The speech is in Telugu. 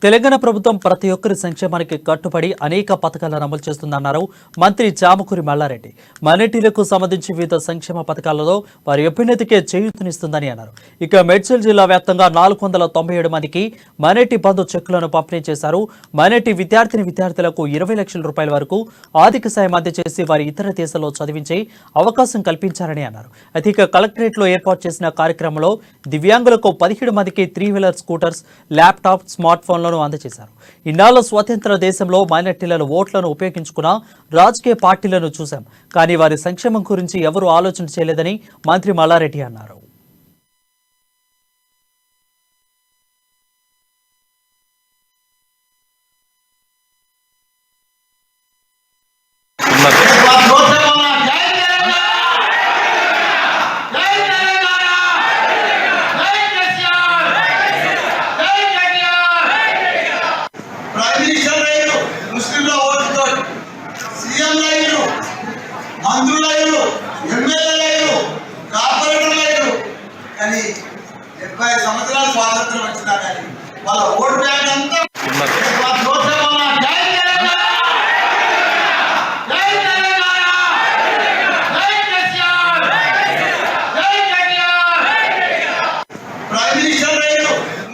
తెలంగాణ ప్రభుత్వం ప్రతి ఒక్కరి సంక్షేమానికి కట్టుబడి అనేక పథకాలను అమలు చేస్తుందన్నారు మంత్రి చామకూరి మల్లారెడ్డి. మైనారిటీలకు సంబంధించి వివిధ సంక్షేమ పథకాలలో వారి అభ్యున్నతికే చేయూతనిస్తుందని అన్నారు. ఇక మేడ్చల్ జిల్లా వ్యాప్తంగా 497 మందికి మైనారిటీ బంధు చెక్కులను పంపిణీ చేశారు. మైనారిటీ విద్యార్థులకు 20 లక్షల రూపాయల వరకు ఆర్థిక సాయం అందజేసి వారి ఇతర దేశాల్లో చదివించే అవకాశం కల్పించారని అన్నారు. అయితే ఇక కలెక్టరేట్లో ఏర్పాటు చేసిన కార్యక్రమంలో దివ్యాంగులకు 17 మందికి 3-వీలర్ స్కూటర్స్, ల్యాప్టాప్, స్మార్ట్ ఫోన్లను అందజేశారు. ఇన్నాళ్ల స్వతంత్ర దేశంలో మైనారిటీల ఓట్లను ఉపయోగించుకున్న రాజకీయ పార్టీలను చూశాం, కానీ వారి సంక్షేమం గురించి ఎవరూ ఆలోచన చేయలేదని మంత్రి మల్లారెడ్డి అన్నారు. మంత్రులైరు, ఎమ్మెల్యేలైరు, కార్పొరేటర్లైరు, కానీ 70 సంవత్సరాలు స్వాతంత్రం వచ్చినా కానీ వాళ్ళ ఓటు బ్యాంక్ అంతా